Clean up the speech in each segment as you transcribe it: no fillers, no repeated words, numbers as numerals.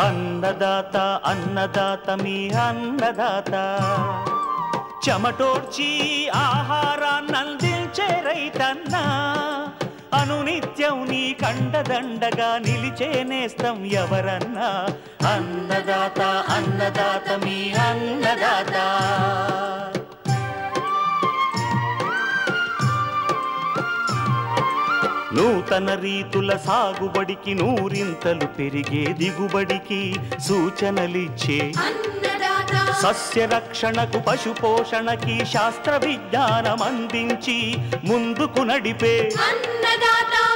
అన్నదాత అన్నదాత మీ అన్నదాత చెమటోడ్చి ఆహారాన్నందించే రైతన్నా అనునిత్యం నీ కండదండగా నిలిచే నేస్తం ఎవరన్నా అన్నదాత అన్నదాత మీ అన్నదాత నూతన రీతుల సాగుబడికి నూరింతలు పెరిగే దిగుబడికి సూచనలిచ్చే సస్య రక్షణకు పశు పోషణకి శాస్త్ర విజ్ఞానం అందించి ముందుకు నడిపే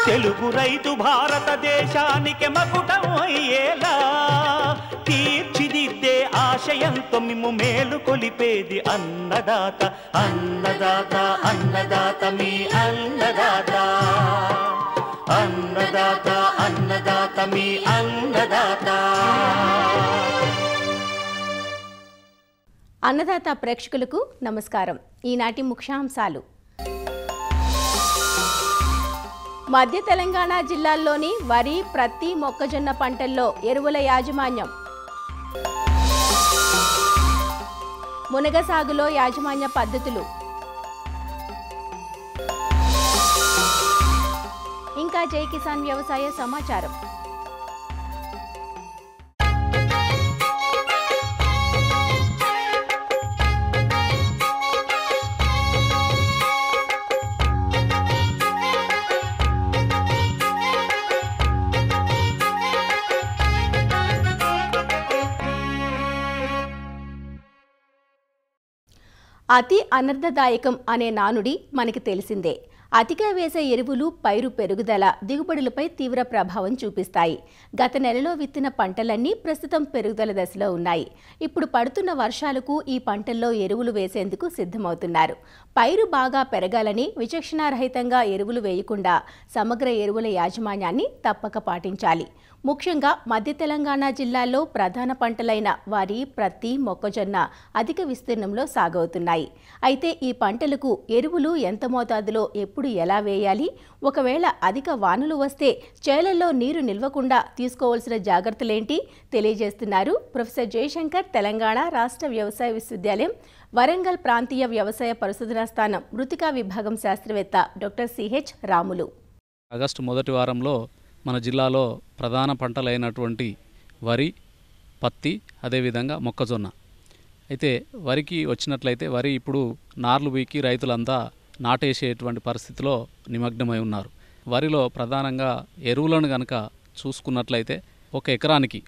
తెలుగు రైతు భారతదేశానికి మకుటం అయ్యేలా తీర్చిదిద్దే ఆశయంతో మిమ్ము మేలు కొలిపేది అన్నదాత అన్నదాత అన్నదాత మీ అన్నదాత అన్నదాత అన్నదాత మీ అన్నదాత. అన్నదాత ప్రేక్షకులకు నమస్కారం. ఈనాటి ముఖ్యాంశాలు. మధ్య తెలంగాణ జిల్లాల్లోని వరి, ప్రత్తి, మొక్కజొన్న పంటల్లో ఎరువుల యాజమాన్యం, మునగ సాగులో యాజమాన్య పద్ధతులు, ఇంకా జై కిసాన్ వ్యవసాయ సమాచారం. అతి అనర్థదాయకం అనే నానుడి మనకి తెలిసిందే. అతిగా వేసే ఎరువులు పైరు పెరుగుదల, దిగుబడులపై తీవ్ర ప్రభావం చూపిస్తాయి. గత నెలలో విత్తిన పంటలన్నీ ప్రస్తుతం పెరుగుదల దశలో ఉన్నాయి. ఇప్పుడు పడుతున్న వర్షాలకు ఈ పంటల్లో ఎరువులు వేసేందుకు సిద్ధమవుతున్నారు. పైరు బాగా పెరగాలని విచక్షణారహితంగా ఎరువులు వేయకుండా సమగ్ర ఎరువుల యాజమాన్యాన్ని తప్పక పాటించాలి. ముఖ్యంగా మధ్య తెలంగాణ జిల్లాల్లో ప్రధాన పంటలైన వరి, ప్రత్తి, మొక్కజొన్న అధిక విస్తీర్ణంలో సాగవుతున్నాయి. అయితే ఈ పంటలకు ఎరువులు ఎంత మోతాదులో ఎప్పుడు ఎలా వేయాలి, ఒకవేళ అధిక వానలు వస్తే చేలల్లో నీరు నిల్వకుండా తీసుకోవాల్సిన జాగ్రత్తలేంటి తెలియజేస్తున్నారు ప్రొఫెసర్ జయశంకర్, తెలంగాణ రాష్ట్ర వ్యవసాయ విశ్వవిద్యాలయం వరంగల్ ప్రాంతీయ వ్యవసాయ పరిశోధనా స్థానం మృతికా విభాగం శాస్త్రవేత్త డాక్టర్ సిహెచ్ రాములు. ఆగస్టు మొదటి వారంలో మన జిల్లాలో ప్రధాన పంటలైనటువంటి వరి, పత్తి, అదేవిధంగా మొక్కజొన్న. అయితే వరికి వచ్చినట్లయితే వరి ఇప్పుడు నార్లు వీకి రైతులంతా నాటేసేటువంటి పరిస్థితిలో నిమగ్నమై ఉన్నారు. వరిలో ప్రధానంగా ఎరువులను కనుక చూసుకున్నట్లయితే ఒక ఎకరానికి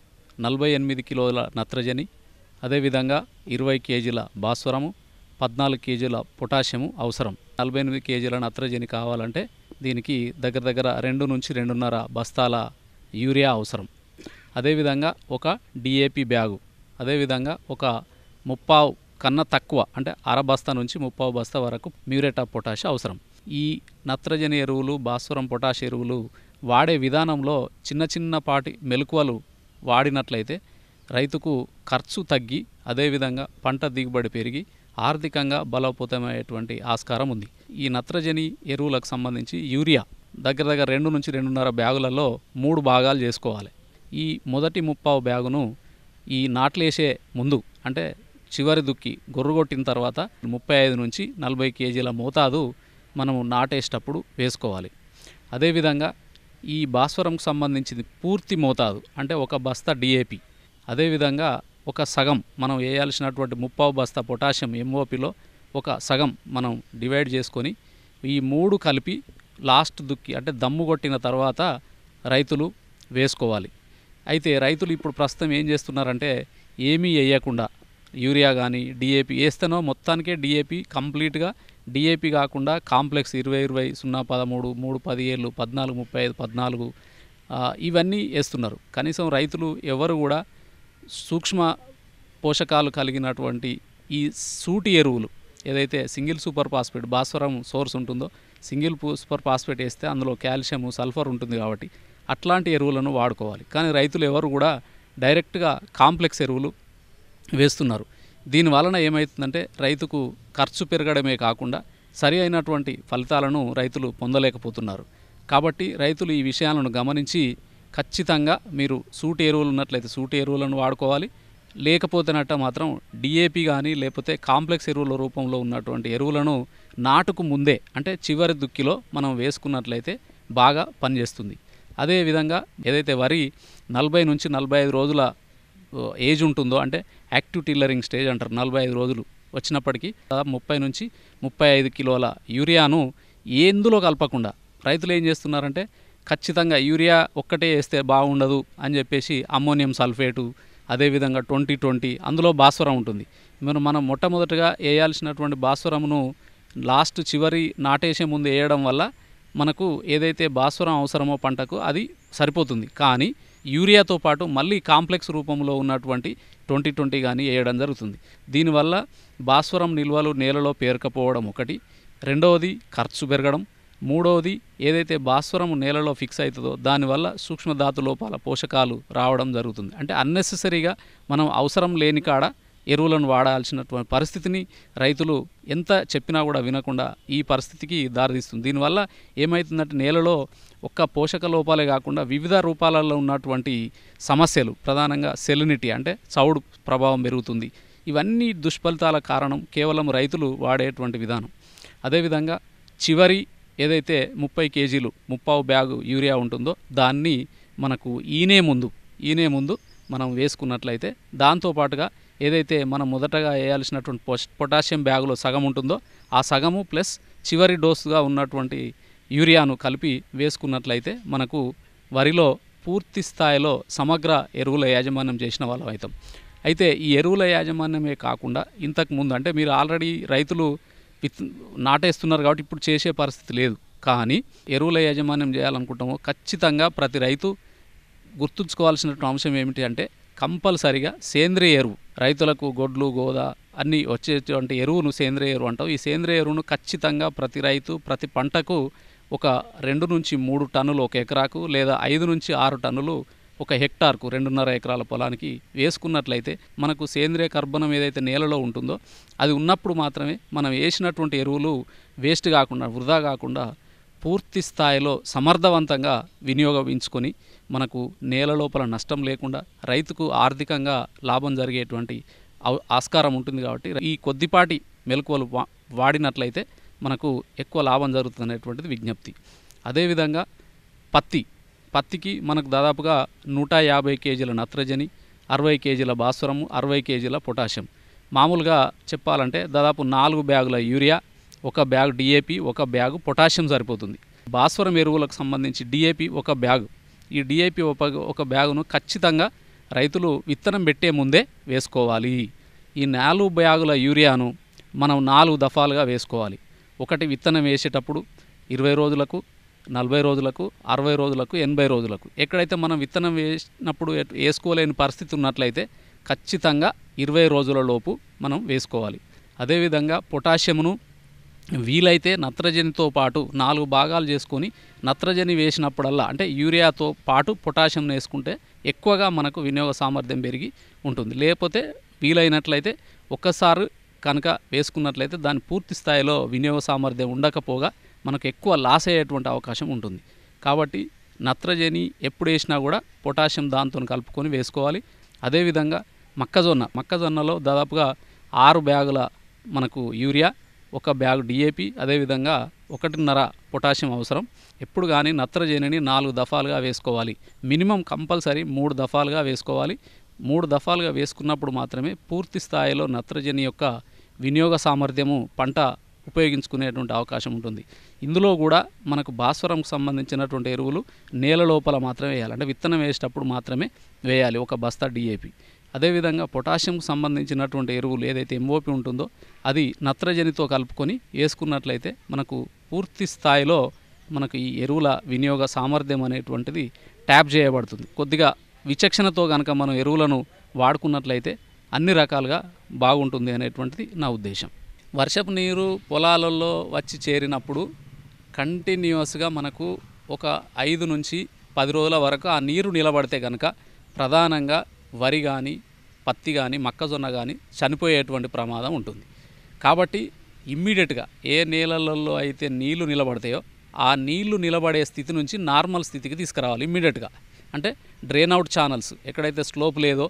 48 కిలోల నత్రజని, అదేవిధంగా 20 కేజీల భాస్వరము, 14 కేజీల పొటాషియము అవసరం. 48 కేజీల నత్రజని కావాలంటే దీనికి దగ్గర 2 నుంచి 2.5 బస్తాల యూరియా అవసరం. అదేవిధంగా ఒక డిఏపి బ్యాగు, అదేవిధంగా ఒక 30 కన్నా తక్కువ అంటే 1/2 బస్తా నుంచి 30 బస్తా వరకు మ్యూరేట్ ఆఫ్ పొటాష్ అవసరం. ఈ నత్రజని ఎరువులు, భాస్వరం, పొటాష్ ఎరువులు వాడే విధానంలో చిన్నపాటి మెలకువలు వాడినట్లయితే రైతుకు ఖర్చు తగ్గి అదేవిధంగా పంట దిగుబడి పెరిగి ఆర్థికంగా బలోపేతమయ్యేటువంటి ఆస్కారం ఉంది. ఈ నత్రజని ఎరువులకు సంబంధించి యూరియా దగ్గర 2 నుంచి 2.5 బ్యాగులలో 3 భాగాలు చేసుకోవాలి. ఈ మొదటి 30 బ్యాగును ఈ నాట్లేసే ముందు అంటే చివరి దుక్కి గొర్రుగొట్టిన తర్వాత 35 నుంచి 40 కేజీల మోతాదు మనము నాటేసేటప్పుడు వేసుకోవాలి. అదేవిధంగా ఈ భాస్వరంకు సంబంధించింది పూర్తి మోతాదు అంటే 1 బస్తా డిఏపి, అదేవిధంగా ఒక సగం మనం వేయాల్సినటువంటి 30 బస్తా పొటాషియం ఎంఓపిలో ఒక సగం మనం డివైడ్ చేసుకొని ఈ 3 కలిపి లాస్ట్ దుక్కి అంటే దమ్ము కొట్టిన తర్వాత రైతులు వేసుకోవాలి. అయితే రైతులు ఇప్పుడు ప్రస్తుతం ఏం చేస్తున్నారంటే ఏమీ వేయకుండా యూరియా కానీ డిఏపి వేస్తేనో మొత్తానికే డిఏపి కంప్లీట్గా డిఏపి కాకుండా కాంప్లెక్స్ 20-20, 0-13, 3-17, 14-35, 14 ఇవన్నీ వేస్తున్నారు. కనీసం రైతులు ఎవరు కూడా సూక్ష్మ పోషకాలు కలిగినటువంటి ఈ సూటి ఎరువులు ఏదైతే సింగిల్ సూపర్ ఫాస్ఫేట్ భాస్వరం సోర్స్ ఉంటుందో సింగిల్ సూపర్ ఫాస్ఫేట్ వేస్తే అందులో కాల్షియం, సల్ఫర్ ఉంటుంది కాబట్టి అట్లాంటి ఎరువులను వాడుకోవాలి. కానీ రైతులు ఎవరు కూడా డైరెక్ట్గా కాంప్లెక్స్ ఎరువులు వేస్తున్నారు. దీనివలన ఏమవుతుందంటే రైతుకు ఖర్చు పెరగడమే కాకుండా సరి అయినటువంటి ఫలితాలను రైతులు పొందలేకపోతున్నారు. కాబట్టి రైతులు ఈ విషయాలను గమనించి ఖచ్చితంగా మీరు సూటి ఎరువులు ఉన్నట్లయితే సూటి ఎరువులను వాడుకోవాలి. లేకపోతేనట్ట మాత్రం డిఏపి కానీ లేకపోతే కాంప్లెక్స్ ఎరువుల రూపంలో ఉన్నటువంటి ఎరువులను నాటుకు ముందే అంటే చివరి దుక్కిలో మనం వేసుకున్నట్లయితే బాగా పనిచేస్తుంది. అదేవిధంగా ఏదైతే వరి 40 నుంచి 45 రోజుల ఏజ్ ఉంటుందో అంటే యాక్టివ్ టిల్లరింగ్ స్టేజ్ అంటారు, 45 రోజులు వచ్చినప్పటికీ 30 నుంచి 35 కిలోల యూరియాను ఎందులో కలపకుండా రైతులు ఏం చేస్తున్నారంటే ఖచ్చితంగా యూరియా ఒక్కటే వేస్తే బాగుండదు అని చెప్పేసి అమ్మోనియం సల్ఫేటు అదేవిధంగా 20-20 అందులో భాస్వరం ఉంటుంది. మనం మొట్టమొదటిగా వేయాల్సినటువంటి భాస్వరమును లాస్ట్ చివరి నాటేసే ముందు వేయడం వల్ల మనకు ఏదైతే భాస్వరం అవసరమో పంటకు అది సరిపోతుంది. కానీ యూరియాతో పాటు మళ్ళీ కాంప్లెక్స్ రూపంలో ఉన్నటువంటి 20-20 కానీ వేయడం జరుగుతుంది. దీనివల్ల భాస్వరం నిల్వలు నేలలో పేరుకపోవడం ఒకటి, రెండవది ఖర్చు పెరగడం, మూడవది ఏదైతే భాస్వరం నేలలో ఫిక్స్ అవుతుందో దానివల్ల సూక్ష్మధాతు లోపాల పోషకాలు రావడం జరుగుతుంది. అంటే అన్నెసెసరీగా మనం అవసరం లేని కాడ ఎరువులను వాడాల్సినటువంటి పరిస్థితిని రైతులు ఎంత చెప్పినా కూడా వినకుండా ఈ పరిస్థితికి దారితీస్తుంది. దీనివల్ల ఏమవుతుందంటే నేలలో ఒక్క పోషక లోపాలే కాకుండా వివిధ రూపాలలో ఉన్నటువంటి సమస్యలు, ప్రధానంగా సెలినిటీ అంటే చౌడు ప్రభావం పెరుగుతుంది. ఇవన్నీ దుష్ఫలితాల కారణం కేవలం రైతులు వాడేటువంటి విధానం. అదేవిధంగా చివరి ఏదైతే 30 కేజీలు 30 బ్యాగు యూరియా ఉంటుందో దాన్ని మనకు ఈనే ముందు మనం వేసుకున్నట్లయితే దాంతోపాటుగా ఏదైతే మనం మొదటగా వేయాల్సినటువంటి పొటాషియం బ్యాగులో సగం ఉంటుందో ఆ సగము ప్లస్ చివరి డోసుగా ఉన్నటువంటి యూరియాను కలిపి వేసుకున్నట్లయితే మనకు వరిలో పూర్తి స్థాయిలో సమగ్ర ఎరువుల యాజమాన్యం చేసిన వాళ్ళం అవుతాం. అయితే ఈ ఎరువుల యాజమాన్యమే కాకుండా ఇంతకు ముందు అంటే మీరు ఆల్రెడీ రైతులు నాటేస్తున్నారు కాబట్టి ఇప్పుడు చేసే పరిస్థితి లేదు. కానీ ఎరువుల యాజమాన్యం చేయాలనుకుంటామో ఖచ్చితంగా ప్రతి రైతు గుర్తుంచుకోవాల్సినటువంటి అంశం ఏమిటి అంటే కంపల్సరిగా సేంద్రియ ఎరువు, రైతులకు గొడ్లు గోద అన్నీ వచ్చేటువంటి ఎరువును సేంద్రియ ఎరువు అంటాం. ఈ సేంద్రియ ఎరువును ఖచ్చితంగా ప్రతి రైతు ప్రతి పంటకు ఒక 2 నుంచి 3 టన్నులు ఒక ఎకరాకు లేదా 5 నుంచి 6 టన్నులు ఒక హెక్టార్కు 2.5 ఎకరాల పొలానికి వేసుకున్నట్లయితే మనకు సేంద్రియ కర్బనం ఏదైతే నేలలో ఉంటుందో అది ఉన్నప్పుడు మాత్రమే మనం వేసినటువంటి ఎరువులు వేస్ట్ కాకుండా వృధా కాకుండా పూర్తి స్థాయిలో సమర్థవంతంగా వినియోగించుకొని మనకు నేల లోపల నష్టం లేకుండా రైతుకు ఆర్థికంగా లాభం జరిగేటువంటి ఆస్కారం ఉంటుంది. కాబట్టి ఈ కొద్దిపాటి మెలకువలు వాడినట్లయితే మనకు ఎక్కువ లాభం జరుగుతుందనేటువంటిది విజ్ఞప్తి. అదేవిధంగా పత్తికి మనకు దాదాపుగా 150 కేజీల నత్రజని, 60 కేజీల భాస్వరము, 60 కేజీల పొటాషియం. మామూలుగా చెప్పాలంటే దాదాపు 4 బ్యాగుల urea, 1 bag DAP, 1 bag potassium సరిపోతుంది. భాస్వరం ఎరువులకు సంబంధించి డిఏపి 1 బ్యాగు. ఈ డిఏపి 1 బ్యాగును ఖచ్చితంగా రైతులు విత్తనం పెట్టే ముందే వేసుకోవాలి. ఈ 4 బ్యాగుల యూరియాను మనం 4 దఫాలుగా వేసుకోవాలి. ఒకటి విత్తనం వేసేటప్పుడు 20 రోజులకు, 40 రోజులకు, 60 రోజులకు, 80 రోజులకు. ఎక్కడైతే మనం విత్తనం వేసినప్పుడు వేసుకోలేని పరిస్థితి ఉన్నట్లయితే ఖచ్చితంగా 20 రోజుల లోపు మనం వేసుకోవాలి. అదేవిధంగా పొటాషియంను వీలైతే నత్రజనితో పాటు 4 భాగాలు చేసుకొని నత్రజని వేసినప్పుడల్లా అంటే యూరియాతో పాటు పొటాషియం వేసుకుంటే ఎక్కువగా మనకు వినియోగ సామర్థ్యం పెరిగి ఉంటుంది. లేకపోతే వీలైనట్లయితే ఒక్కసారి కనుక వేసుకున్నట్లయితే దాని పూర్తి స్థాయిలో వినియోగ సామర్థ్యం ఉండకపోగా మనకు ఎక్కువ లాస్ అయ్యేటువంటి అవకాశం ఉంటుంది. కాబట్టి నత్రజని ఎప్పుడు వేసినా కూడా పొటాషియం దాంతో కలుపుకొని వేసుకోవాలి. అదేవిధంగా మొక్కజొన్నలో దాదాపుగా 6 బ్యాగుల మనకు యూరియా, 1 బ్యాగ్ డిఏపి, అదేవిధంగా 1.5 పొటాషియం అవసరం. ఎప్పుడు కానీ నత్రజనిని 4 దఫాలుగా వేసుకోవాలి. మినిమం కంపల్సరీ 3 దఫాలుగా వేసుకోవాలి. 3 దఫాలుగా వేసుకున్నప్పుడు మాత్రమే పూర్తి స్థాయిలో నత్రజని యొక్క వినియోగ సామర్థ్యము పంట ఉపయోగించుకునేటువంటి అవకాశం ఉంటుంది. ఇందులో కూడా మనకు భాస్వరంకు సంబంధించినటువంటి ఎరువులు నేల లోపల మాత్రమే వేయాలి. అంటే విత్తనం వేసేటప్పుడు మాత్రమే వేయాలి 1 బస్తా డిఏపి. అదేవిధంగా పొటాషియంకు సంబంధించినటువంటి ఎరువులు ఏదైతే ఎంఓపి ఉంటుందో అది నత్రజనితో కలుపుకొని వేసుకున్నట్లయితే మనకు పూర్తి స్థాయిలో మనకు ఈ ఎరువుల వినియోగ సామర్థ్యం అనేటువంటిది ట్యాప్ చేయబడుతుంది. కొద్దిగా విచక్షణతో కనుక మనం ఎరువులను వాడుకున్నట్లయితే అన్ని రకాలుగా బాగుంటుంది అనేటువంటిది నా ఉద్దేశం. వర్షపు నీరు పొలాలలో వచ్చి చేరినప్పుడు కంటిన్యూస్గా మనకు ఒక 5 నుంచి 10 రోజుల వరకు ఆ నీరు నిలబడితే కనుక ప్రధానంగా వరి కానీ, పత్తి కానీ, మొక్కజొన్న కానీ చనిపోయేటువంటి ప్రమాదం ఉంటుంది. కాబట్టి ఇమ్మీడియట్గా ఏ నేలలలో అయితే నీళ్లు నిలబడతాయో ఆ నీళ్లు నిలబడే స్థితి నుంచి నార్మల్ స్థితికి తీసుకురావాలి ఇమ్మీడియట్గా. అంటే డ్రైన్ అవుట్ ఛానల్స్ ఎక్కడైతే స్లోప్ లేదో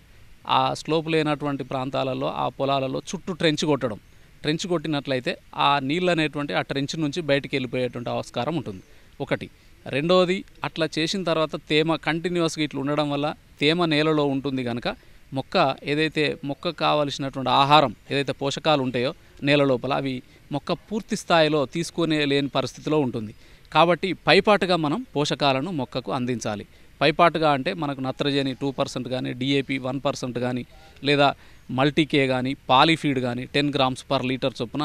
ఆ స్లోప్ లేనటువంటి ప్రాంతాలలో ఆ పొలాలలో చుట్టూ ట్రెంచ్ కొట్టడం. ట్రెంచ్ కొట్టినట్లయితే ఆ నీళ్ళు అనేటువంటి ఆ ట్రెంచ్ నుంచి బయటికి వెళ్ళిపోయేటువంటి ఆస్కారం ఉంటుంది ఒకటి. రెండవది, అట్లా చేసిన తర్వాత తేమ కంటిన్యూస్గా ఇట్లా ఉండడం వల్ల తేమ నేలలో ఉంటుంది కనుక మొక్కకు కావలసినటువంటి ఆహారం ఏదైతే పోషకాలు ఉంటాయో నేల లోపల అవి మొక్క పూర్తి స్థాయిలో తీసుకునే లేని పరిస్థితిలో ఉంటుంది. కాబట్టి పైపాటుగా మనం పోషకాలను మొక్కకు అందించాలి. పైపాటుగా అంటే మనకు నత్రజని 2% కానీ, డిఏపి 1% కానీ, లేదా మల్టీకే కానీ, పాలిఫీడ్ కానీ 10 grams per liter చొప్పున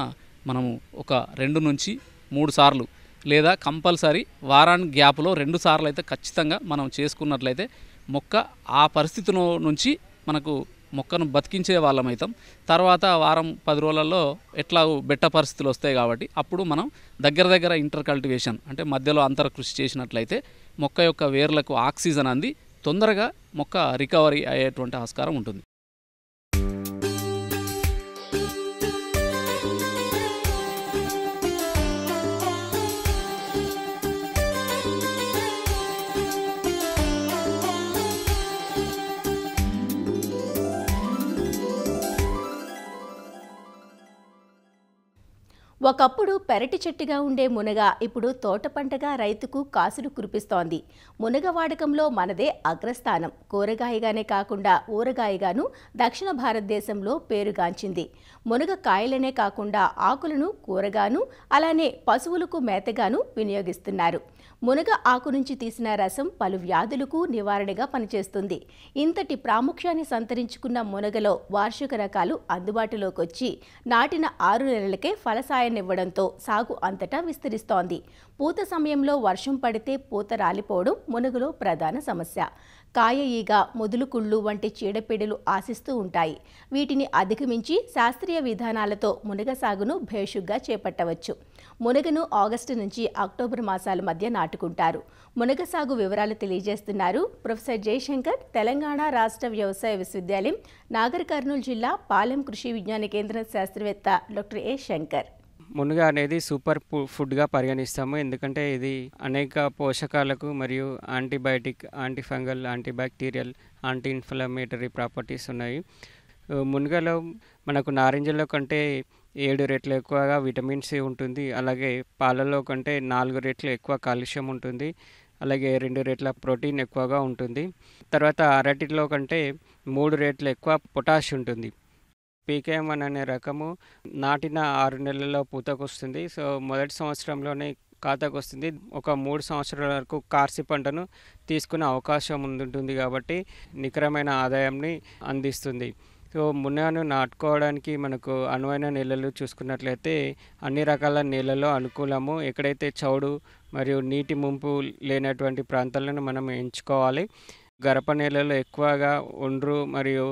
మనము ఒక 2 నుంచి 3 సార్లు లేదా కంపల్సరీ వారానికి గ్యాప్లో 2 సార్లు అయితే ఖచ్చితంగా మనం చేసుకున్నట్లయితే మొక్క ఆ పరిస్థితిలో నుంచి మనకు మొక్కను బతికించే వాళ్ళం అవుతాం. తర్వాత వారం 10 రోజులలో ఎట్లా బెట్ట పరిస్థితులు వస్తాయి కాబట్టి అప్పుడు మనం దగ్గర ఇంటర్ కల్టివేషన్ అంటే మధ్యలో అంతర కృషి చేసినట్లయితే మొక్క యొక్క వేర్లకు ఆక్సిజన్ అంది తొందరగా మొక్క రికవరీ అయ్యేటువంటి ఆస్కారం ఉంటుంది. ఒకప్పుడు పెరటి చెట్టుగా ఉండే మునగ ఇప్పుడు తోట పంటగా రైతుకు కాసులు కురిపిస్తోంది. మునగ వాడకంలో మనదే అగ్రస్థానం. కూరగాయగానే కాకుండా ఊరగాయగాను దక్షిణ భారతదేశంలో పేరుగాంచింది. మునగ కాయలనే కాకుండా ఆకులను కూరగాను అలానే పశువులకు మేతగాను వినియోగిస్తున్నారు. మునగ ఆకు నుంచి తీసిన రసం పలు వ్యాధులకు నివారణగా పనిచేస్తుంది. ఇంతటి ప్రాముఖ్యాన్ని సంతరించుకున్న మునగలో వార్షిక రకాలు అందుబాటులోకి వచ్చి నాటిన 6 నెలలకే ఫలసాయాన్నివ్వడంతో సాగు అంతటా విస్తరిస్తోంది. పూత సమయంలో వర్షం పడితే పూత రాలిపోవడం మునగలో ప్రధాన సమస్య. కాయ ఈగ, మొదులుకుళ్ళు వంటి చీడపీడలు ఆశిస్తూ ఉంటాయి. వీటిని అధిగమించి శాస్త్రీయ విధానాలతో మునగ సాగును భేషుగ్గా చేపట్టవచ్చు. మునగను ఆగస్టు నుంచి అక్టోబర్ మాసాల మధ్య నాటుకుంటారు. మునగ సాగు వివరాలు తెలియజేస్తున్నారు ప్రొఫెసర్ జయశంకర్, తెలంగాణ రాష్ట్ర వ్యవసాయ విశ్వవిద్యాలయం, నాగర్ కర్నూలు జిల్లా పాలెం కృషి విజ్ఞాన కేంద్రం శాస్త్రవేత్త డాక్టర్ ఏ శంకర్. మునగ అనేది సూపర్ ఫుడ్గా పరిగణిస్తాము. ఎందుకంటే ఇది అనేక పోషకాలకు మరియు antibiotic, antifungal, antibacterial, anti inflammatory properties ఉన్నాయి. మునగలో మనకు నారింజలో కంటే 7 రెట్లు ఎక్కువగా విటమిన్ సి ఉంటుంది. అలాగే పాలలో కంటే 4 రెట్లు ఎక్కువ కాల్షియం ఉంటుంది. అలాగే 2 రెట్ల ప్రోటీన్ ఎక్కువగా ఉంటుంది. తర్వాత అరటిలో కంటే 3 రెట్లు ఎక్కువ పొటాష్ ఉంటుంది. పీకేఎం1 అనే రకము నాటిన 6 నెలల్లో పూతకొస్తుంది. సో మొదటి సంవత్సరంలోనే ఖాతాకు వస్తుంది. ఒక 3 సంవత్సరాల వరకు కార్సి పంటను తీసుకునే అవకాశం ఉంటుంది కాబట్టి నికరమైన ఆదాయాన్ని అందిస్తుంది. సో మునగను నాటుకోవడానికి మనకు అనువైన నేలలు చూసుకున్నట్లయితే అన్ని రకాల నేలల్లో అనుకూలము. ఎక్కడైతే చౌడు మరియు నీటి ముంపు లేనటువంటి ప్రాంతాలను మనం ఎంచుకోవాలి. గరప నేలలో ఎక్కువగా ఒండ్రు మరియు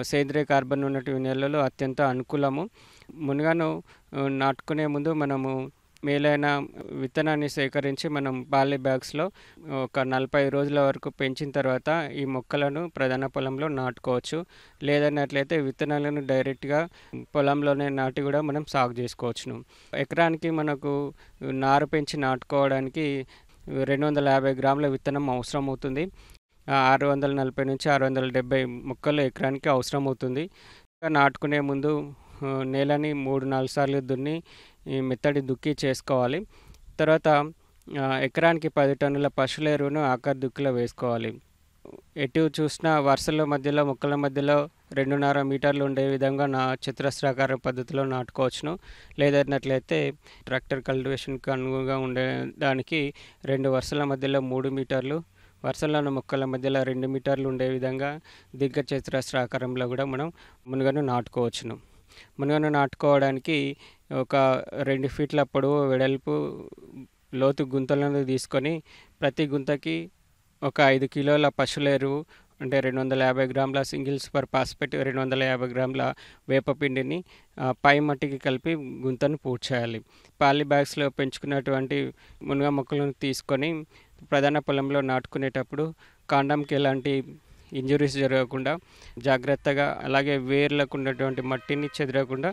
సేంద్రియ కార్బన్ ఉన్నటువంటి నేలలు అత్యంత అనుకూలము. మునగను నాటుకునే ముందు మనము మేలైన విత్తనాన్ని సేకరించి మనం పాలీ బ్యాగ్స్లో ఒక 45 రోజుల వరకు పెంచిన తర్వాత ఈ మొక్కలను ప్రధాన పొలంలో నాటుకోవచ్చు. లేదన్నట్లయితే విత్తనాలను డైరెక్ట్గా పొలంలోనే నాటి కూడా మనం సాగు చేసుకోవచ్చును. ఎకరానికి మనకు నారు పెంచి నాటుకోవడానికి 250 గ్రాముల విత్తనం అవసరం అవుతుంది. 640 నుంచి 670 మొక్కలు ఎకరానికి అవసరం అవుతుంది. నాటుకునే ముందు నేలని 3-4 సార్లు దున్ని మెత్తడి దుక్కి చేసుకోవాలి. తర్వాత ఎకరానికి 10 టన్నుల పశువుల ఎరువును ఆఖరి దుక్కిలో వేసుకోవాలి. ఎటు చూసినా వరుసల మధ్యలో మొక్కల మధ్యలో 2.5 మీటర్లు ఉండే విధంగా చతురస్రాకార పద్ధతిలో నాటుకోవచ్చును. లేదన్నట్లయితే ట్రాక్టర్ కల్టివేషన్కి అనుగుణంగా ఉండడానికి 2 వరుసల మధ్యలో 3 మీటర్లు, వరుసలను మొక్కల మధ్యలో 2 మీటర్లు ఉండే విధంగా దీర్ఘ చతురస్రాకారంలో కూడా మనం మునగను నాటుకోవచ్చును. మునగను నాటుకోవడానికి ఒక 2 ఫీట్ల పొడవు వెడల్పు లోతు గుంతలను తీసుకొని ప్రతి గుంతకి ఒక 5 కిలోల పశువుల ఎరువు అంటే 250 గ్రాముల సింగిల్ సూపర్ ఫాస్ఫేట్, 250 గ్రాముల వేపపిండిని పై మట్టికి కలిపి గుంతను పూర్తి చేయాలి. పాలీ బ్యాగ్స్లో పెంచుకున్నటువంటి మునగ మొక్కలను తీసుకొని ప్రధాన పొలంలో నాటుకునేటప్పుడు కాండంకి ఎలాంటి ఇంజురీస్ జరగకుండా జాగ్రత్తగా, అలాగే వేర్లకు ఉన్నటువంటి మట్టిని చెదరకుండా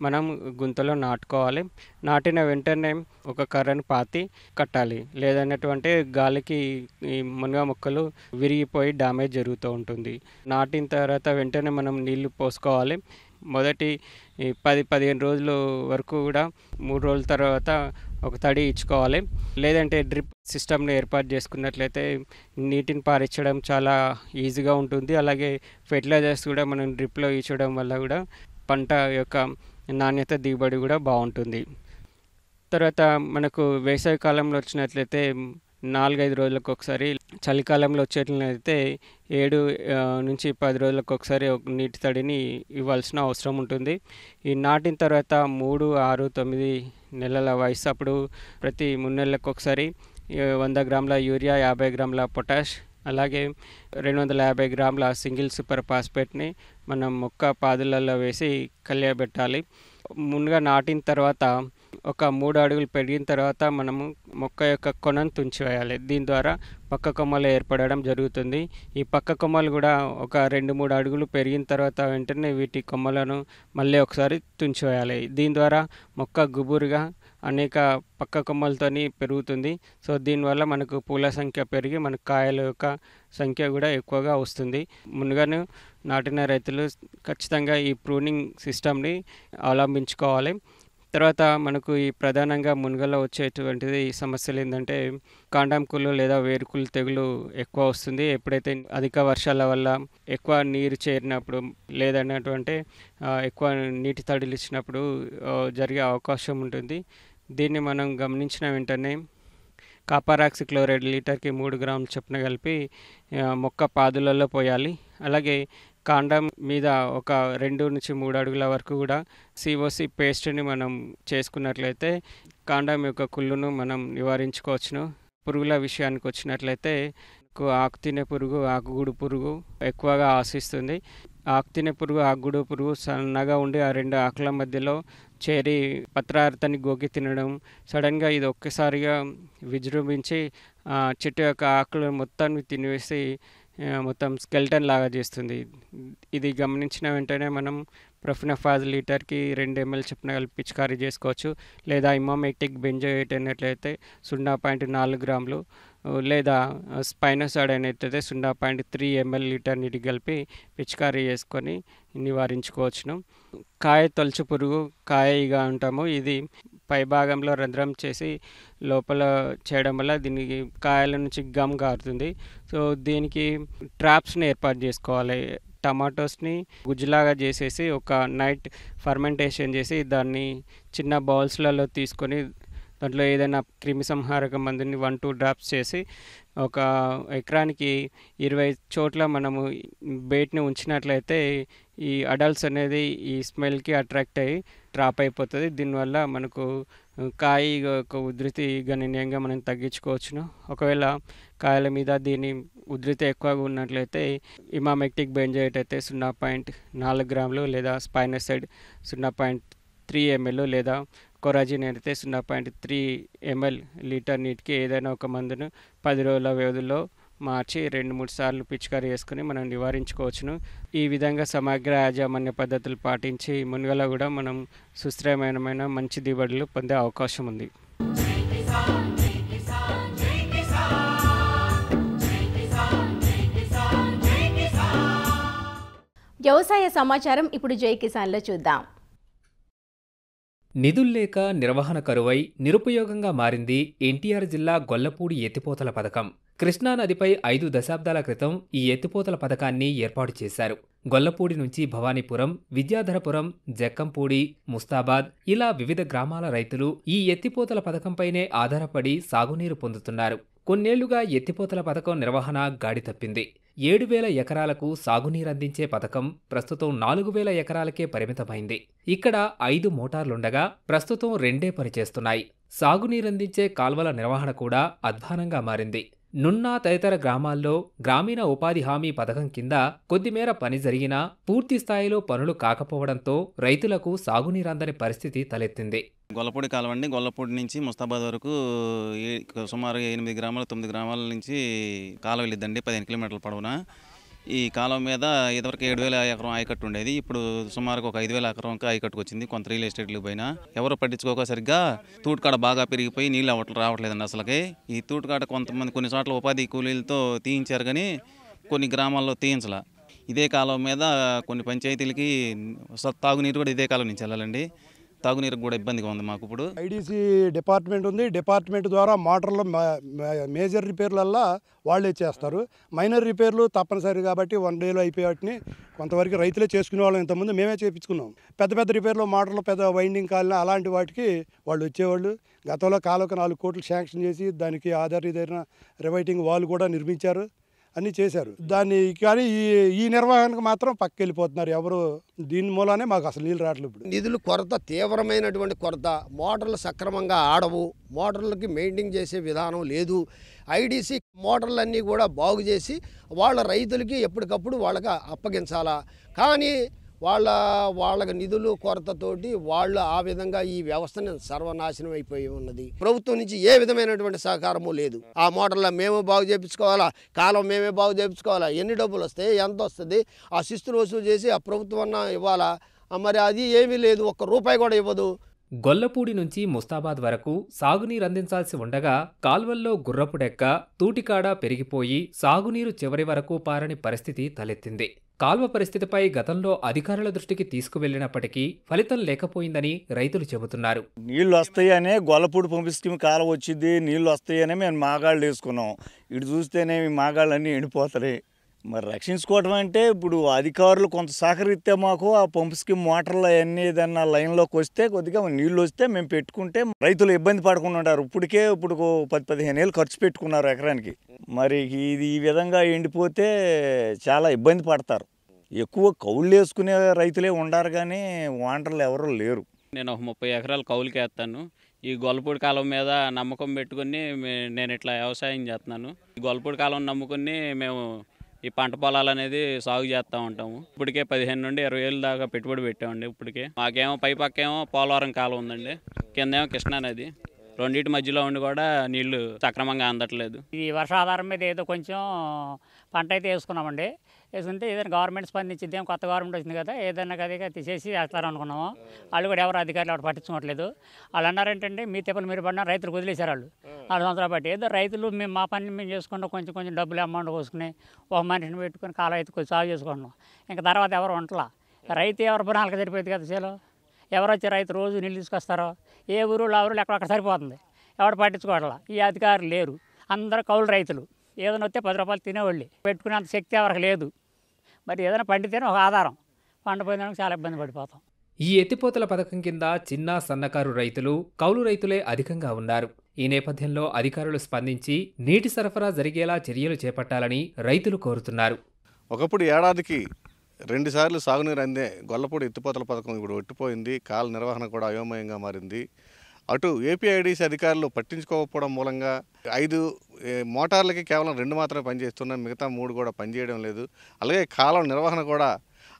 మనం గుంతలో నాటుకోవాలి. నాటిన వెంటనే ఒక కర్రను పాతి కట్టాలి. లేదన్నటువంటి గాలికి ఈ మునగ మొక్కలు విరిగిపోయి డ్యామేజ్ జరుగుతూ ఉంటుంది. నాటిన తర్వాత వెంటనే మనం నీళ్లు పోసుకోవాలి. మొదటి 10-15 రోజుల వరకు కూడా 3 రోజుల తర్వాత ఒక తడి ఇచ్చుకోవాలి. లేదంటే డ్రిప్ సిస్టమ్ని ఏర్పాటు చేసుకున్నట్లయితే నీటిని పారించడం చాలా ఈజీగా ఉంటుంది. అలాగే ఫెర్టిలైజర్స్ కూడా మనం డ్రిప్లో ఇచ్చడం వల్ల కూడా పంట యొక్క నాణ్యత దిగుబడి కూడా బాగుంటుంది. తర్వాత మనకు వేసవి కాలంలో వచ్చినట్లయితే 4-5 రోజులకు ఒకసారి, చలికాలంలో వచ్చేట్లయితే 7 నుంచి 10 రోజులకు ఒకసారి నీటి తడిని ఇవ్వాల్సిన అవసరం ఉంటుంది. ఈ నాటిన తర్వాత 3, 6, 9 నెలల వయసు అప్పుడు ప్రతి 3 నెలలకు ఒకసారి 100 గ్రాముల యూరియా, 50 గ్రాముల పొటాష్, అలాగే 250 గ్రాముల సింగిల్ సూపర్ ఫాస్ఫేట్ని మనం మొక్క పాదులలో వేసి కలియబెట్టాలి. ముందుగా నాటిన తర్వాత ఒక 3 అడుగులు పెరిగిన తర్వాత మనము మొక్క యొక్క కొనను తుంచివేయాలి. దీని ద్వారా పక్క కొమ్మలు ఏర్పడడం జరుగుతుంది. ఈ పక్క కొమ్మలు కూడా ఒక 2-3 అడుగులు పెరిగిన తర్వాత వెంటనే వీటి కొమ్మలను మళ్ళీ ఒకసారి తుంచివేయాలి. దీని ద్వారా మొక్క గుబురుగా అనేక పక్క కొమ్మలతోని పెరుగుతుంది. సో దీనివల్ల మనకు పూల సంఖ్య పెరిగి మనకు కాయల యొక్క సంఖ్య కూడా ఎక్కువగా వస్తుంది. ముందుగానే నాటిన రైతులు ఖచ్చితంగా ఈ ప్రూనింగ్ సిస్టమ్ని అవలంబించుకోవాలి. తర్వాత మనకు ఈ ప్రధానంగా మునగలో వచ్చేటువంటిది సమస్యలు ఏంటంటే కాండం కుళ్ళు లేదా వేరుకుళ్ళు తెగులు ఎక్కువ వస్తుంది. ఎప్పుడైతే అధిక వర్షాల వల్ల ఎక్కువ నీరు చేరినప్పుడు లేదన్నటువంటి ఎక్కువ నీటి తడులు ఇచ్చినప్పుడు జరిగే అవకాశం ఉంటుంది. దీన్ని మనం గమనించిన వెంటనే కాపర్ ఆక్సిక్లోరైడ్ లీటర్కి 3 గ్రాములు చొప్పున కలిపి మొక్క పాదులలో పోయాలి. అలాగే కాండం మీద ఒక 2-3 అడుగుల వరకు కూడా COC పేస్ట్ని మనం చేసుకున్నట్లయితే కాండం యొక్క కుళ్ళును మనం నివారించుకోవచ్చును. పురుగుల విషయానికి వచ్చినట్లయితే ఆకుతినే పురుగు, ఆకుగూడు పురుగు ఎక్కువగా ఆశిస్తుంది. ఆకుతినే పురుగు, ఆకుగూడు పురుగు సన్నగా ఉండి ఆ 2 ఆకుల మధ్యలో చేరి పత్రార్థాన్ని గోకి తినడం, సడన్గా ఇది ఒక్కసారిగా విజృంభించి చెట్టు యొక్క ఆకులు మొత్తాన్ని తినివేసి మొత్తం స్కెల్టన్ లాగా చేస్తుంది. ఇది గమనించిన వెంటనే మనం ప్రొఫెనోఫాజ్ లీటర్కి 2 ml చొప్పున కలిపి పిచికారీ చేసుకోవచ్చు. లేదా ఇమామెక్టిక్ బెంజోయేట్ అయినట్లయితే 0.4 గ్రాములు, లేదా స్పైనోసాడ్ అయినట్లయితే 0.3 ml లీటర్ నీటి కలిపి పిచికారీ చేసుకొని నివారించుకోవచ్చును. కాయ తొలచు పురుగు, కాయగా ఉంటాము. ఇది పై భాగంలో రంధ్రం చేసి లోపల చేయడం వల్ల దీనికి కాయల నుంచి గమ్ కారుతుంది. సో దీనికి ట్రాప్స్ని ఏర్పాటు చేసుకోవాలి. టమాటోస్ని గుజ్జులాగా చేసేసి ఒక నైట్ ఫర్మెంటేషన్ చేసి దాన్ని చిన్న బౌల్స్లలో తీసుకొని దాంట్లో ఏదైనా క్రిమి సంహారక మందుని 1-2 డ్రాప్స్ చేసి ఒక ఎకరానికి 20 చోట్ల మనము బెయిట్ని ఉంచినట్లయితే ఈ అడల్ట్స్ అనేది ఈ స్మెల్కి అట్రాక్ట్ అయ్యి డ్రాప్ అయిపోతుంది. దీనివల్ల మనకు కాయ యొక్క ఉధృతి గణనీయంగా మనం తగ్గించుకోవచ్చును. ఒకవేళ కాయల మీద దీని ఉధృతి ఎక్కువగా ఉన్నట్లయితే ఇమామెక్టిక్ బెంజోయేట్ అయితే 0.4 గ్రాములు, లేదా స్పైనోసైడ్ 0.3 ml, లేదా కొరాజిన్ అయితే 0.3 ml లీటర్ నీటికి ఏదైనా ఒక మందును 10 రోజుల వ్యవధిలో మార్చి 2-3 సార్లు పిచికారీ చేసుకుని మనం నివారించుకోవచ్చును. ఈ విధంగా సమగ్ర యాజమాన్య పద్ధతులు పాటించి మునగలో కూడా మనం సుస్థిరమైన మంచి దిగుబడులు పొందే అవకాశం ఉంది. వ్యవసాయ సమాచారం ఇప్పుడు జై కిసాన్లో చూద్దాం. నిధుల్లేక నిర్వహణ కరువై నిరుపయోగంగా మారింది ఎన్టీఆర్ జిల్లా గొల్లపూడి ఎత్తిపోతల పథకం. కృష్ణానదిపై 5 దశాబ్దాల క్రితం ఈ ఎత్తిపోతల పథకాన్ని ఏర్పాటు చేశారు. గొల్లపూడి నుంచి భవానీపురం, విద్యాధరపురం, జక్కంపూడి, ముస్తాబాద్ ఇలా వివిధ గ్రామాల రైతులు ఈ ఎత్తిపోతల పథకంపైనే ఆధారపడి సాగునీరు పొందుతున్నారు. కొన్నేళ్లుగా ఎత్తిపోతల పథకం నిర్వహణ గాడి తప్పింది. 7,000 ఎకరాలకు సాగునీరందించే పథకం ప్రస్తుతం 4,000 ఎకరాలకే పరిమితమైంది. ఇక్కడ 5 మోటార్లుండగా ప్రస్తుతం 2 పనిచేస్తున్నాయి. సాగునీరందించే కాల్వల నిర్వహణ కూడా అధ్వానంగా మారింది. నున్నా తదితర గ్రామాల్లో గ్రామీణ ఉపాధి హామీ పథకం కింద కొద్దిమేర పని జరిగినా పూర్తి స్థాయిలో పనులు కాకపోవడంతో రైతులకు సాగునీరందని పరిస్థితి తలెత్తింది. గొల్లపూడి కాలువ అండి. గొల్లపూడి నుంచి ముస్తాబాద్ వరకు సుమారు 8 గ్రామాలు 9 గ్రామాల నుంచి కాలువ వెళ్ళిద్దండి, 15 కిలోమీటర్ల పొడవున. ఈ కాలం మీద ఇదివరకు 7,000 ఎకరం ఆయకట్టు ఉండేది. ఇప్పుడు సుమారుగా ఒక 5,000 ఎకరంకి ఆయకట్టుకు వచ్చింది. కొంత రియల్ ఎస్టేట్లు పోయినా ఎవరు పట్టించుకోక సరిగ్గా తూటుకాడ బాగా పెరిగిపోయి నీళ్ళు రావట్లేదండి అసలుకి. ఈ తూటుకాడ కొంతమంది కొన్ని చోట్ల ఉపాధి కూలీలతో తీయించారు కానీ కొన్ని గ్రామాల్లో తీయించలా. ఇదే కాలం మీద కొన్ని పంచాయతీలకి తాగునీరు కూడా ఇదే కాలం నుంచి వెళ్ళాలండి. తాగునీరు కూడా ఇబ్బందిగా ఉంది మాకు. ఇప్పుడు ఐడీసీ డిపార్ట్మెంట్ ఉంది. డిపార్ట్మెంట్ ద్వారా మోటార్లు మేజర్ రిపేర్లల్లా వాళ్ళే చేస్తారు. మైనర్ రిపేర్లు తప్పనిసరి కాబట్టి 1 డేలో అయిపోయేటిని కొంతవరకు రైతులే చేసుకునే వాళ్ళం. ఇంతకుముందు మేమే చేయించుకున్నాం. పెద్ద పెద్ద రిపేర్లు మోటార్లు పెద్ద వైండింగ్ కాలిన అలాంటి వాటికి వాళ్ళు వచ్చేవాళ్ళు. గతంలో కాలువకు 4 కోట్లు శాంక్షన్ చేసి దానికి ఆధారితైన రివైటింగ్ వాల్ కూడా నిర్మించారు, అన్నీ చేశారు. దాన్ని కానీ ఈ నిర్వహణకు మాత్రం పక్కెళ్ళిపోతున్నారు ఎవరు. దీని మూలానే మాకు అసలు నీళ్ళు రావట్లేదు. ఇప్పుడు నిధులు కొరత, తీవ్రమైనటువంటి కొరత. మోటార్లు సక్రమంగా ఆడవు, మోటార్లకి మెయింటైన్ చేసే విధానం లేదు. ఐడీసీ మోటార్లన్నీ కూడా బాగు చేసి వాళ్ళ రైతులకి ఎప్పటికప్పుడు వాళ్ళకి అప్పగించాలా. కానీ వాళ్ళకి నిధులు కొరతతోటి వాళ్ళు ఆ విధంగా ఈ వ్యవస్థని సర్వనాశనం అయిపోయి ఉన్నది. ప్రభుత్వం నుంచి ఏ విధమైనటువంటి సహకారము లేదు. ఆ మోటార్లో మేము బాగు చేయించుకోవాలా, కాలం మేమే బాగు చేయించుకోవాలా, ఎన్ని డబ్బులు వస్తాయి, ఎంత వస్తుంది, ఆ శిస్తులు వసూలు చేసి ఆ ప్రభుత్వం అన్న ఇవ్వాలా. మరి అది ఏమీ లేదు, ₹1 కూడా ఇవ్వదు. గొల్లపూడి నుంచి ముస్తాబాద్ వరకు సాగునీరు అందించాల్సి ఉండగా కాల్వల్లో గుర్రపుడెక్క, తూటికాడ పెరిగిపోయి సాగునీరు చివరి వరకు పారని పరిస్థితి తలెత్తింది. కాల్వ పరిస్థితిపై గతంలో అధికారుల దృష్టికి తీసుకువెళ్లినప్పటికీ ఫలితం లేకపోయిందని రైతులు చెబుతున్నారు. నీళ్లు వస్తాయనే గొల్లపూడి పంపు స్కీమ్ కాలం వచ్చింది, నీళ్లు వస్తాయనే మేము మాగాళ్ళు వేసుకున్నాం. ఇటు చూస్తేనే మాగాళ్ళన్నీ ఎండిపోతాయి. మరి రక్షించుకోవటం అంటే ఇప్పుడు అధికారులు కొంత సహకరిస్తే మాకు ఆ పంపు స్కీమ్ మోటార్లు అవన్నీ ఏదన్నా లైన్లోకి వస్తే కొద్దిగా నీళ్ళు వస్తే మేము పెట్టుకుంటే రైతులు ఇబ్బంది పడకుండా ఉంటారు. ఇప్పుడు 10-15 ఏళ్ళు ఖర్చు పెట్టుకున్నారు ఎకరానికి. మరి ఇది ఈ విధంగా ఎండిపోతే చాలా ఇబ్బంది పడతారు. ఎక్కువ కౌళ్ళు వేసుకునే రైతులే ఉండారు కానీ వాంటర్లు ఎవరు లేరు. నేను ఒక 30 ఎకరాలు కౌలుకి వేస్తాను. ఈ గొల్లపూడి కాలం మీద నమ్మకం పెట్టుకుని నేను ఇట్లా వ్యవసాయం చేస్తున్నాను. ఈ గొల్లపూడి కాలం నమ్ముకుని మేము ఈ పంట పొలాలు అనేది సాగు చేస్తూ ఉంటాము. ఇప్పటికే 15 నుండి 20 ఏళ్ళ దాకా పెట్టుబడి పెట్టామండి. ఇప్పటికే మాకేమో పైపక్కేమో పోలవరం కాలం ఉందండి, కిందేమో కృష్ణా నది. రెండింటి మధ్యలో ఉండి కూడా నీళ్లు సక్రమంగా అందట్లేదు. ఈ వర్షాధారం మీద ఏదో కొంచెం పంట అయితే వేసుకున్నామండి. వేసుకుంటే ఏదైనా గవర్నమెంట్ స్పందించింది, కొత్త గవర్నమెంట్ వచ్చింది కదా, ఏదైనా కదా తీసేసి వేస్తారనుకున్నాము. వాళ్ళు కూడా ఎవరు అధికారులు ఎవరు పట్టించుకోవట్లేదు. వాళ్ళు అన్నారేంటంటే మీ తెప్పలు మీరు పడినా రైతులకు వదిలేశారు వాళ్ళు 4 సంవత్సరాలు బట్టి. ఏదో రైతులు మేము మా పని మేము చేసుకుంటాం, కొంచెం డబ్బులు అమౌంట్ పోసుకుని ఒక మనిషిని పెట్టుకుని కాలం అయితే కొంచెం సాగు చేసుకుంటున్నాం. ఇంకా తర్వాత ఎవరు వంటలా, రైతు ఎవరు పనాలకు సరిపోయింది కదా. చేలో ఎవరు వచ్చి రైతు రోజు నీళ్ళు తీసుకొస్తారో, ఏ ఊరులో ఆ ఊరులో ఎక్కడక్కడ సరిపోతుంది, ఎవరు పట్టించుకోవట్లా. ఈ అధికారులు లేరు, అందరూ కౌలు రైతులు. ఏదైనా వస్తే 10 రూపాయలు తినేవాళ్ళు, పెట్టుకునేంత శక్తి ఎవరికి లేదు. మరి ఏదైనా పండితేనే ఒక ఆధారం, పండిపోయినానికి చాలా ఇబ్బంది పడిపోతాం. ఈ ఎత్తిపోతల పథకం కింద చిన్న సన్నకారు రైతులు, కౌలు రైతులే అధికంగా ఉన్నారు. ఈ నేపథ్యంలో అధికారులు స్పందించి నీటి సరఫరా జరిగేలా చర్యలు చేపట్టాలని రైతులు కోరుతున్నారు. ఒకప్పుడు ఏడాదికి 2 సార్లు సాగునీరు అందే గొల్లపూడి ఎత్తిపోతల పథకం ఇప్పుడు ఒట్టిపోయింది. కాల నిర్వహణ కూడా అయోమయంగా మారింది. అటు ఏపీఐడిసి అధికారులు పట్టించుకోకపోవడం మూలంగా 5 మోటార్లకి కేవలం 2 మాత్రమే పనిచేస్తున్నాయి, మిగతా 3 కూడా పనిచేయడం లేదు. అలాగే కాలం నిర్వహణ కూడా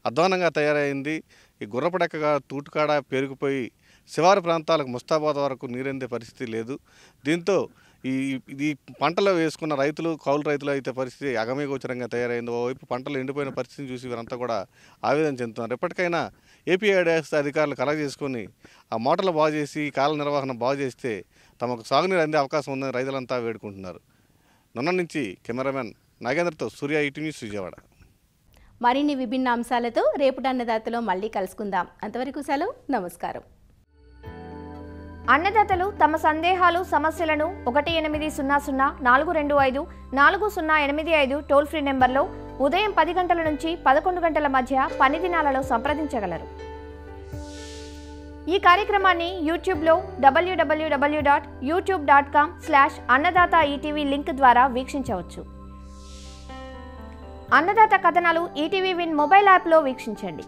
అధ్వానంగా తయారైంది. ఈ గుర్రపడెక్కగా తూటుకాడ పెరిగిపోయి శివారు ప్రాంతాలకు ముస్తాబాద్ వరకు నీరందే పరిస్థితి లేదు. దీంతో ఈ పంటలు వేసుకున్న రైతులు, కౌలు రైతులు అయితే పరిస్థితి అగమ్యగోచరంగా తయారైంది. ఓవైపు పంటలు ఎండిపోయిన పరిస్థితిని చూసి వీరంతా కూడా ఆవేదన చెందుతున్నారు. ఎప్పటికైనా ఏపీఐడిఎస్ అధికారులు కలెక్ట్ చేసుకొని ఆ మోటార్లు బాగు చేసి కాల నిర్వహణ బాగు చేస్తే తమకు సాగునీరు అందే అవకాశం ఉందని రైతులంతా వేడుకుంటున్నారు. నొన్న నుంచి కెమెరామెన్ నాగేంద్రతో సూర్య, ఈటీవీ న్యూస్, విజయవాడ. మరిన్ని విభిన్న అంశాలతో రేపటి అన్నదాతలో మళ్ళీ కలుసుకుందాం. అంతవరకు సెలవు, నమస్కారం. అన్నదాతలు తమ సందేహాలు, సమస్యలను 1800-425-4085 టోల్ ఫ్రీ నెంబర్లో ఉదయం 10 గంటల నుంచి 11 గంటల మధ్య పని దినాలలో సంప్రదించగలరు. ఈ కార్యక్రమాన్ని యూట్యూబ్లో www.youtube.com/అన్నదాత ఈటీవీ లింక్ ద్వారా వీక్షించవచ్చు. అన్నదాత కథనాలు ఈటీవీ విన్ మొబైల్ యాప్లో వీక్షించండి.